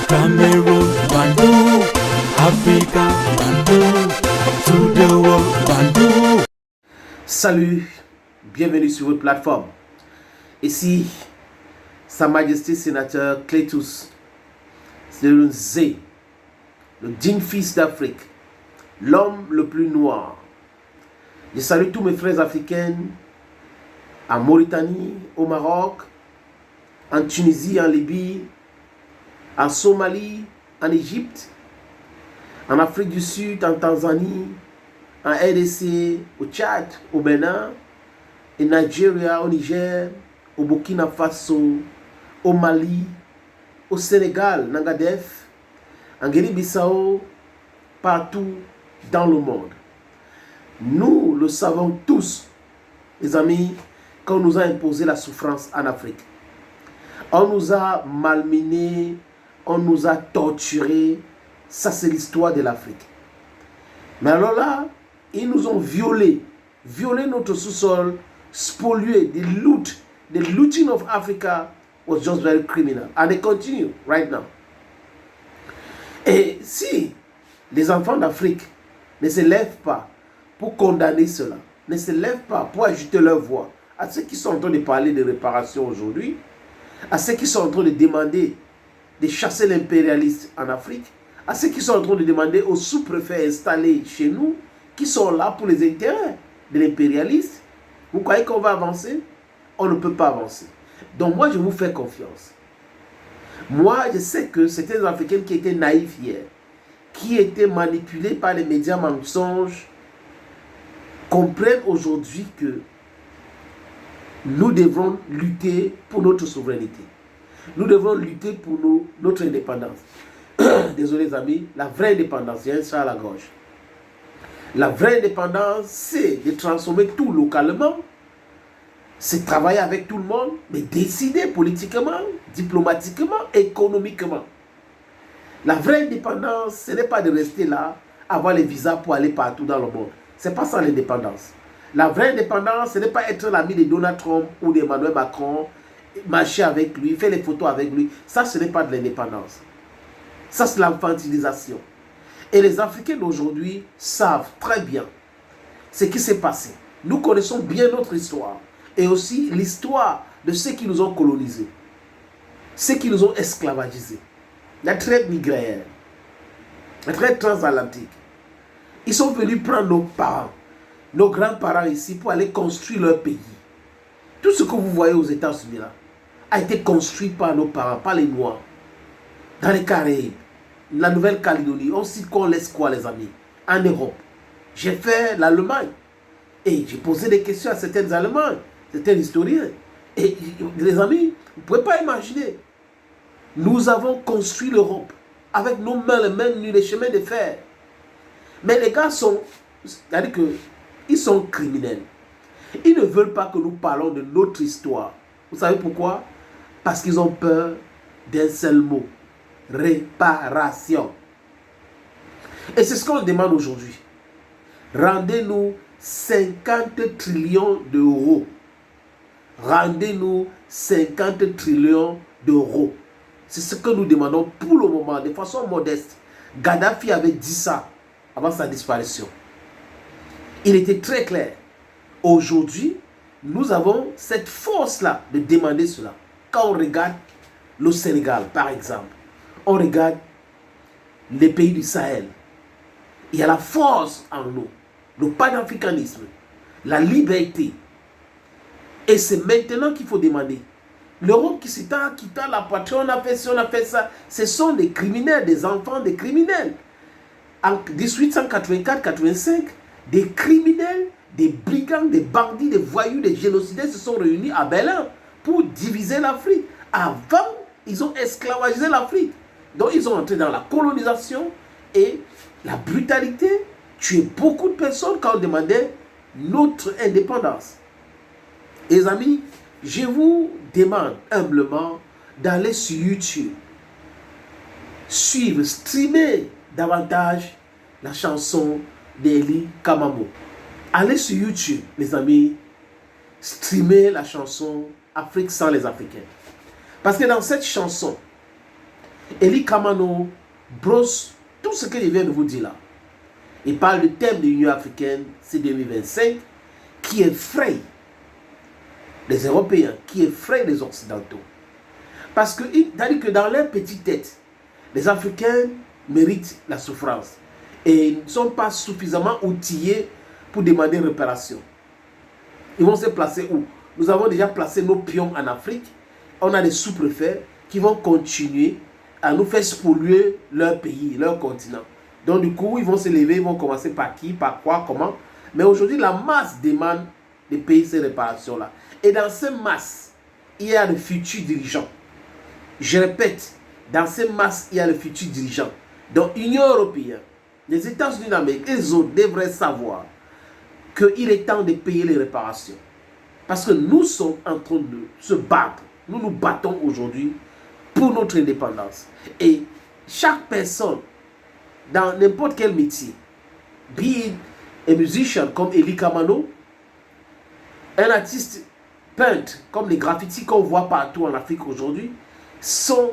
Cameroon, Bandung, Africa, Bandung, to the world, Bandung. Salut, bienvenue sur votre plateforme. Ici, Sa Majesté Sénateur Clétus, c'est le Z, le digne fils d'Afrique, l'homme le plus noir. Je salue tous mes frères africains en Mauritanie, au Maroc, en Tunisie, en Libye, en Somalie, en Égypte, en Afrique du Sud, en Tanzanie, en RDC, au Tchad, au Bénin, au Nigeria, au Niger, au Burkina Faso, au Mali, au Sénégal, Nangadef, en Guinée-Bissau, partout dans le monde. Nous le savons tous, les amis, qu'on nous a imposé la souffrance en Afrique. On nous a malmenés, on nous a torturés. Ça, c'est l'histoire de l'Afrique. Mais alors là, ils nous ont violé notre sous-sol, spolié, the looting of Africa was just very criminal. And they continue right now. Et si les enfants d'Afrique ne se lèvent pas pour condamner cela, ne se lèvent pas pour ajouter leur voix à ceux qui sont en train de parler de réparation aujourd'hui, à ceux qui sont en train de demander de chasser l'impérialiste en Afrique, à ceux qui sont en train de demander aux sous-préfets installés chez nous, qui sont là pour les intérêts de l'impérialiste, vous croyez qu'on va avancer? On ne peut pas avancer. Donc moi, je vous fais confiance. Moi, je sais que certains Africains qui étaient naïfs hier, qui étaient manipulés par les médias mensonges, comprennent aujourd'hui que nous devrons lutter pour notre souveraineté. Nous devrons lutter pour notre indépendance. Désolé les amis, la vraie indépendance, il y a un chat à la gorge. La vraie indépendance, c'est de transformer tout localement, c'est travailler avec tout le monde, mais décider politiquement, diplomatiquement, économiquement. La vraie indépendance, ce n'est pas de rester là, avoir les visas pour aller partout dans le monde. Ce n'est pas ça l'indépendance. La vraie indépendance, ce n'est pas être l'ami de Donald Trump ou d'Emmanuel Macron, marcher avec lui, faire les photos avec lui. Ça, ce n'est pas de l'indépendance. Ça, c'est l'infantilisation. Et les Africains d'aujourd'hui savent très bien ce qui s'est passé. Nous connaissons bien notre histoire. Et aussi l'histoire de ceux qui nous ont colonisés. Ceux qui nous ont esclavagisés. La traite nigérienne. La traite transatlantique. Ils sont venus prendre nos parents, nos grands-parents ici pour aller construire leur pays. Tout ce que vous voyez aux États-Unis là a été construit par nos parents, par les Noirs. Dans les Caraïbes, la Nouvelle-Calédonie, on cite qu'on laisse quoi les amis? En Europe. J'ai fait l'Allemagne. Et j'ai posé des questions à certains Allemands, certains historiens. Et les amis, vous ne pouvez pas imaginer. Nous avons construit l'Europe avec nos mains, les mains nues, les chemins de fer. Mais les gars sont, c'est-à-dire qu'ils sont criminels. Ils ne veulent pas que nous parlons de notre histoire. Vous savez pourquoi? Parce qu'ils ont peur d'un seul mot. Réparation. Et c'est ce qu'on demande aujourd'hui. Rendez-nous 50 trillions d'euros. Rendez-nous 50 trillions d'euros. C'est ce que nous demandons pour le moment, de façon modeste. Gaddafi avait dit ça avant sa disparition. Il était très clair. Aujourd'hui, nous avons cette force-là de demander cela. Quand on regarde le Sénégal, par exemple, on regarde les pays du Sahel, il y a la force en nous, le panafricanisme, la liberté. Et c'est maintenant qu'il faut demander. L'Europe qui s'est quitté la patrie, on a fait ça, on a fait ça. Ce sont des criminels, des enfants des criminels. En 1884-85, des criminels, des brigands, des bandits, des voyous, des génocidaires se sont réunis à Berlin pour diviser l'Afrique. Avant, ils ont esclavagisé l'Afrique. Donc, ils ont entré dans la colonisation et la brutalité, tué beaucoup de personnes quand on demandait notre indépendance. Et les amis, je vous demande humblement d'aller sur YouTube, suivre, streamer davantage la chanson d'Eli Kamamo. Allez sur YouTube, mes amis, streamer la chanson Afrique sans les Africains. Parce que dans cette chanson, Eli Kamano brosse tout ce que je viens de vous dire là. Il parle du thème de l'Union africaine, c'est 2025, qui effraie les Européens, qui effraie les Occidentaux. Parce que, c'est-à-dire que dans leur petite tête, les Africains méritent la souffrance. Et ils ne sont pas suffisamment outillés pour demander réparation. Ils vont se placer où? Nous avons déjà placé nos pions en Afrique. On a des sous-préfets qui vont continuer à nous faire polluer leur pays, leur continent. Donc du coup, ils vont se lever, ils vont commencer par qui, par quoi, comment. Mais aujourd'hui, la masse demande de payer ces réparations-là. Et dans ces masses, il y a de futurs dirigeants. Je répète, dans ces masses, il y a de futurs dirigeants. Donc l'Union européenne, les États-Unis d'Amérique, les autres devraient savoir qu'il est temps de payer les réparations. Parce que nous sommes en train de se battre. Nous nous battons aujourd'hui pour notre indépendance. Et chaque personne, dans n'importe quel métier, be it a musician comme Eli Kamano, un artiste peintre comme les graffitis qu'on voit partout en Afrique aujourd'hui, sont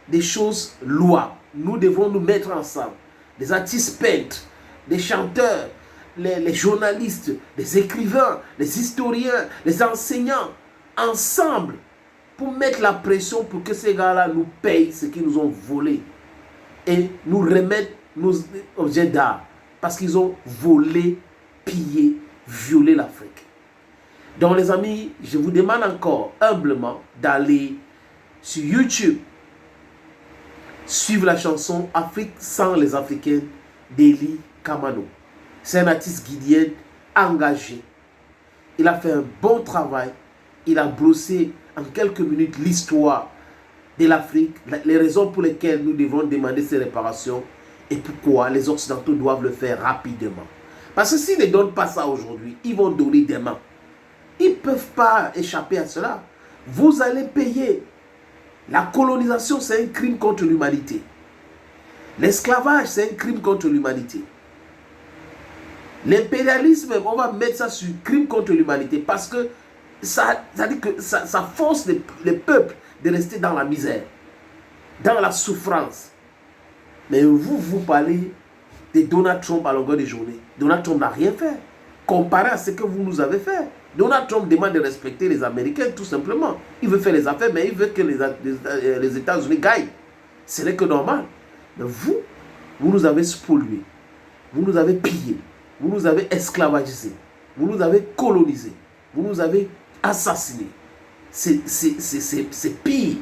des choses louables. Nous devons nous mettre ensemble. Des artistes peintres, des chanteurs, les journalistes, les écrivains, les historiens, les enseignants, ensemble, pour mettre la pression pour que ces gars-là nous payent ce qu'ils nous ont volé et nous remettent nos objets d'art parce qu'ils ont volé, pillé, violé l'Afrique. Donc les amis, je vous demande encore humblement d'aller sur YouTube, suivre la chanson Afrique sans les Africains d'Eli Kamano. C'est un artiste guinéen engagé. Il a fait un bon travail. Il a brossé en quelques minutes l'histoire de l'Afrique, les raisons pour lesquelles nous devons demander ces réparations et pourquoi les Occidentaux doivent le faire rapidement. Parce que s'ils ne donnent pas ça aujourd'hui, ils vont donner demain. Ils ne peuvent pas échapper à cela. Vous allez payer. La colonisation, c'est un crime contre l'humanité. L'esclavage, c'est un crime contre l'humanité. L'impérialisme, on va mettre ça sur crime contre l'humanité parce que ça dit que ça force les peuples de rester dans la misère, dans la souffrance. Mais vous parlez de Donald Trump à longueur de journée. Donald Trump n'a rien fait comparé à ce que vous nous avez fait. Donald Trump demande de respecter les Américains tout simplement. Il veut faire les affaires, mais il veut que les États-Unis gagnent. Ce n'est que normal. Mais vous nous avez spoliés. Vous nous avez pillés. Vous nous avez esclavagisés. Vous nous avez colonisés. Vous nous avez assassinés. C'est pire.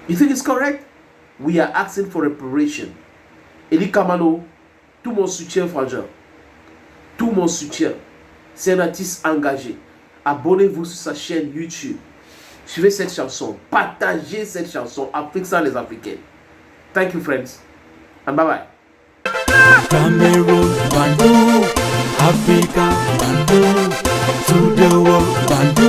You think it's correct? We are asking for reparation. Eli Kamano, tout mon soutien, frangin. Tout mon soutien. C'est un artiste engagé. Abonnez-vous sur sa chaîne YouTube. Suivez cette chanson. Partagez cette chanson. Afrique sans les Africains. Thank you, friends. And bye-bye. Cameroon, Bandung, Africa, Bandung, to the world, Bandung.